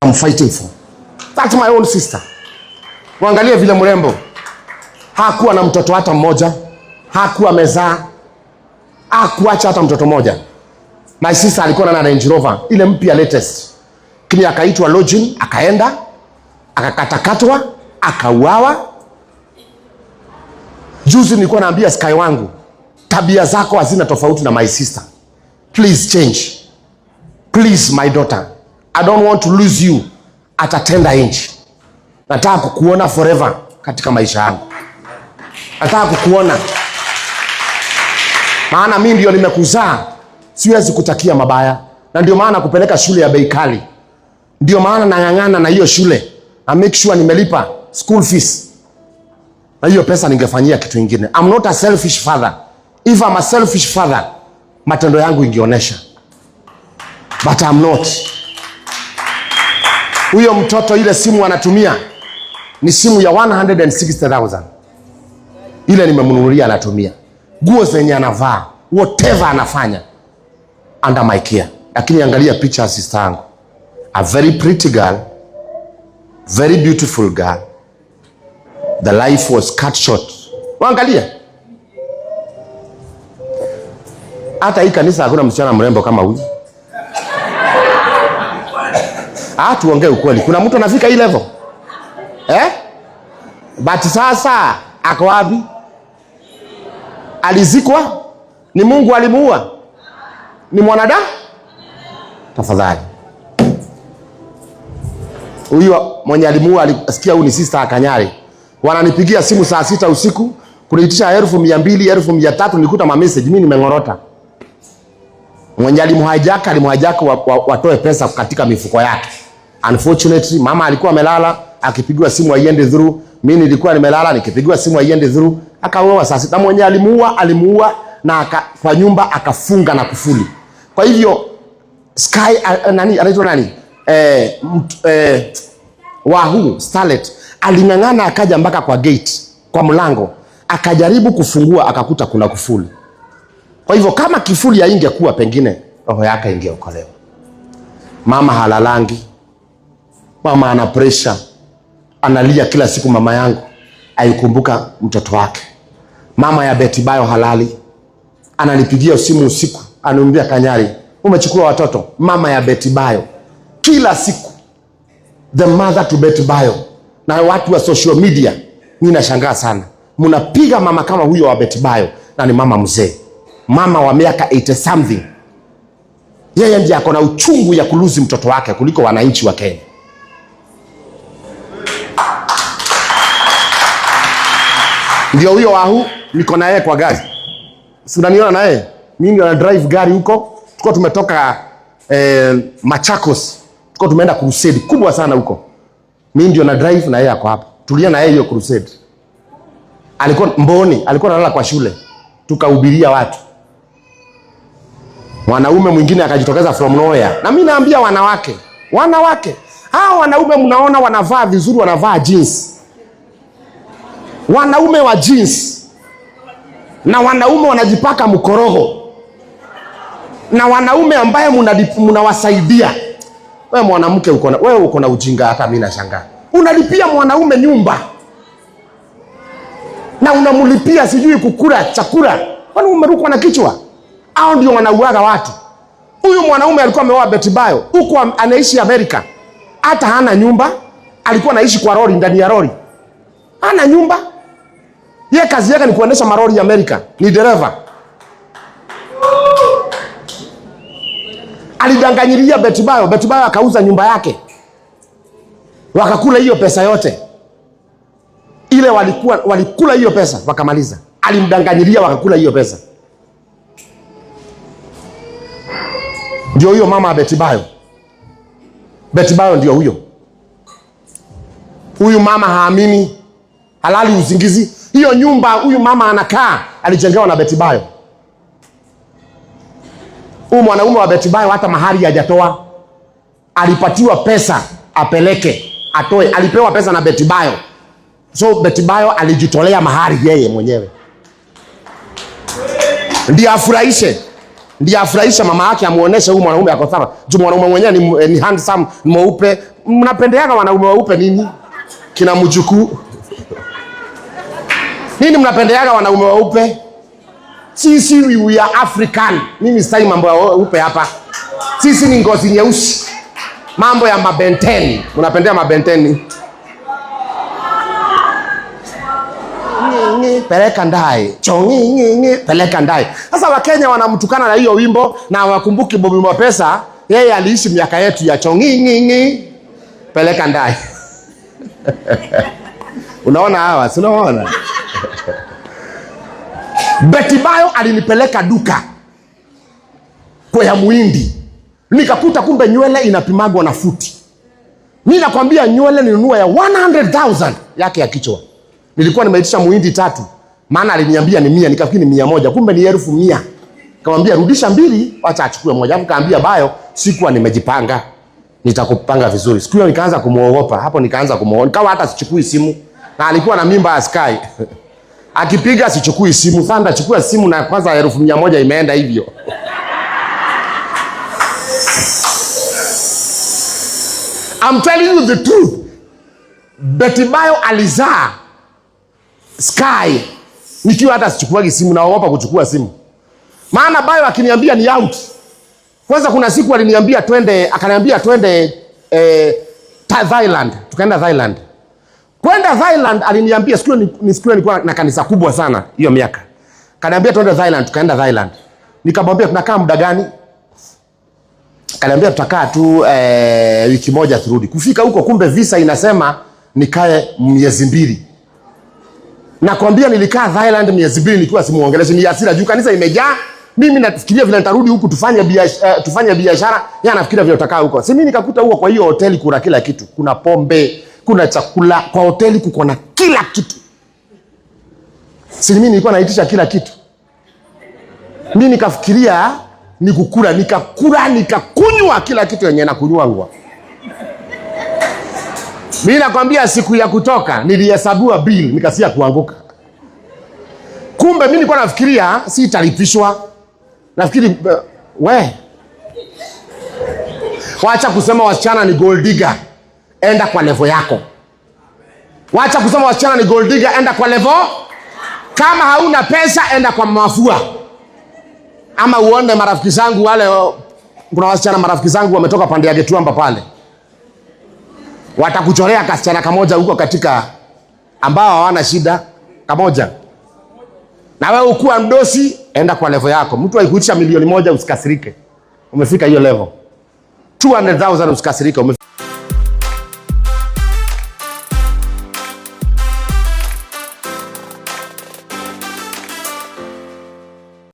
I'm fighting for. That's my own sister. Muangalie vile mrembo. Hakuwa na mtoto hata mmoja. Hakuwa mezaa. Hakuacha hata mtoto mmoja. My sister alikuwa na Range Rover ile mpya latest. Kini akaitwa lodging, akaenda, akakatakatwa, akauawa. Juzi nilikuwa naambia Sky wangu, tabia zako hazina tofauti na my sister. Please change. Please my daughter. I don't want to lose you at a tender age. Nataka kukuona forever katika maisha yangu. Nataka kukuona. Maana mimi ndio nimekuzaa. Siwezi kutakia mabaya. Na ndio maana kupeleka shule ya bei kali. Ndio maana nang'ang'ana na hiyo shule. Na make sure nimelipa school fees. Na hiyo pesa ningefanyia kitu kingine. I'm not a selfish father. If I'm a selfish father, matendo yangu ingeonesha. But I'm not. Huyo mtoto ile simu anatumia ni simu ya 160,000. Ile nimemnunulia anatumia. Nguo zenye anavaa, whatever anafanya under my care. Lakini angalia picha ya sister yangu. A very pretty girl, very beautiful girl. The life was cut short. Waangalia. Hata hii kanisa hakuna msichana mrembo kama huyu. Tuongee ukweli. Kuna mtu anafika hii level? But sasa ako wapi? Alizikwa? Ni Mungu alimuua? Ni mwanadamu? Tafadhali. Huyu mwenye alimuua alisikia huyu ni sister Akanyari. Wananipigia simu saa 6 usiku, kuniitisha 1200, 1300, nilikuta ma message, mimi nimengorota. Mwenye alimuhijack watoe pesa katika mifuko yake. Unfortunately, mama alikuwa amelala, akipigiwa simu aiende through. Mimi nilikuwa nimelala, nikipigiwa simu aiende through. Akaoa saa 6. Mwenye alimuua na kwa nyumba akafunga na kufuli. Kwa hivyo Sky anaitwa nani? Wahu Starlet aling'ang'ana akaja mpaka kwa gate, kwa mlango, akajaribu kufungua akakuta kuna kufuli. Kwa hivyo kama kifuli haingekuwa, pengine roho yake ingeokolewa. Mama halalangi. Mama ana pressure. Analia kila siku mama yangu. Aikumbuka mtoto wake. Mama ya Betty Bayo halali. Ananipigia simu usiku, ananiambia Kanyari, umechukua watoto? Mama ya Betty Bayo. Kila siku. The mother to Betty Bayo. Na watu wa social media, mimi nashangaa sana. Mnapiga mama kama huyo wa Betty Bayo, na ni mama mzee. Mama wa miaka 80 something. Yeye ndiye akona uchungu ya kuluzi mtoto wake kuliko wananchi wa Kenya. Ndio huyo Wahu, niko na yeye kwa gari. Si unaniona na yeye? Mimi ndio na drive gari huko. Tuko tumetoka Machakos. Tuko tumeenda crusade kubwa sana huko. Mimi ndio na drive na yeye ako hapa. Tulia na yeye hiyo crusade. Alikuwa Mboni, alikuwa analala kwa shule. Tukahubiria watu. Mwanaume mwingine akajitokeza from nowhere. Na mimi naambia wanawake, hao wanaume mnaona wanavaa vizuri, wanavaa jeans. Wanaume wa jeans. Na wanaume wanajipaka mkorogo. Na wanaume ambaye mnawasaidia. Wewe mwanamke uko na ujinga, hata mimi nashangaa. Unalipia mwanaume nyumba. Na unamlipia sijui kukula chakula. Kwani umerukwa na kichwa? Hao ndio wanauaga watu. Huyu mwanaume alikuwa ameoa Betty Bayo. Huko anaishi Amerika. Hata hana nyumba. Alikuwa anaishi kwa lori, ndani ya lori. Hana nyumba. Yeye kazi yake ni kuendesha maroli ya Amerika. Ni dereva. Alidanganyilia Betty Bayo. Betty Bayo akauza nyumba yake. Wakakula hiyo pesa yote. Ile walikula hiyo pesa wakamaliza. Alimdanganyilia wakakula hiyo pesa. Ndio huyo mama Betty Bayo. Betty Bayo ndio huyo. Huyu mama haamini, halali uzingizi. Hiyo nyumba huyu mama anakaa alijengewa na Betty Bayo. Huyu mwanaume wa Betty Bayo hata mahari hajatoa. Alipatiwa pesa apeleke, atoe. Alipewa pesa na Betty Bayo. So Betty Bayo alijitolea mahari yeye mwenyewe. Ndiye afurahisha mama yake, amuoneshe huyu mwanaume ako sawa. Juu mwanaume mwenyewe ni handsome, mweupe, mnapendeaga wanaume weupe nini? Kina mjukuu. Nini mnapendeaga wanaume weupe? Sisi we are African. Mimi sitaki mambo ya weupe hapa. Sisi ni ngozi nyeusi. Mambo ya mabenteni. Mnapendea mabenteni. Peleka ndai. Chongi peleka ndai. Sasa Wakenya wanamtukana na hiyo wimbo na wakumbuki Bobby Mapesa, yeye aliishi miaka yetu ya chongi peleka ndai. Unaona hawa, si unaona? Betty Bayo alinipeleka duka kwa ya muhindi. Nikakuta kumbe nywele inapimagwa na futi. Mimi nakwambia nywele ninunua ya 100,000 yake ya kichwa. Nilikuwa nimeitisha muhindi 3. Maana aliniambia ni 100, nikafikiri ni 100, kumbe ni 1,100. Nikamwambia rudisha 2, acha achukue moja. Hapo kaambia Bayo, sikuwa nimejipanga. Nitakupanga vizuri. Siku hiyo nikaanza kumuogopa. Hapo nikaanza kumuogopa. Nikawa hata sichukui simu. Na alikuwa na mimba ya Sky. Akipiga sichukui simu. Sasa chukua simu na kwanza 1,100 imeenda hivyo. I'm telling you the truth. Betty Bayo alizaa Sky. Nikiwa hata sichukuagi simu, naogopa kuchukua simu. Maana Bayo akiniambia ni out. Kwanza kuna siku aliniambia twende, akaniambia twende Thailand. Tukaenda Thailand. Kwenda Thailand aliniambia siku nilikuwa na kanisa kubwa sana hiyo miaka. Akaniambia twende Thailand, tukaenda Thailand. Nikamwambia tunakaa muda gani? Akaniambia tutakaa tu wiki moja turudi. Kufika huko kumbe visa inasema nikae miezi 2. Nakwambia nilikaa Thailand miezi 2 nikiwa simuongelesha, ni hasira juu kanisa imejaa. Mimi nafikiria vile nitarudi huku tufanye biashara, yeye anafikiria vile utakaa huko. Si mimi nikakuta huko kwa hiyo hoteli kuna kila kitu. Kuna pombe, kuna chakula, kwa hoteli kuko na kila kitu. Si mimi nilikuwa naitisha kila kitu. Mimi nikafikiria ni kukula, nikakunywa kila kitu yenye nakunywangwa. Mimi nakwambia siku ya kutoka nilihesabiwa bill nikasia kuanguka. Kumbe mimi nilikuwa nafikiria sitalipishwa. Nafikiri wacha kusema wasichana ni gold digger, enda kwa level yako. Wacha kusema wasichana ni gold digger, enda kwa level. Kama hauna pesa enda kwa mafua. Ama uone marafiki zangu wale, kuna wasichana marafiki zangu wametoka pande ya Getuamba pale. Watakuchorea kasichana kamoja huko katika ambao hawana shida kamoja. Na wewe ukuwa mdosi, enda kwa level yako. Mtu akikuitisha 1,000,000 usikasirike. Umefika hiyo level. 200,000 usikasirike.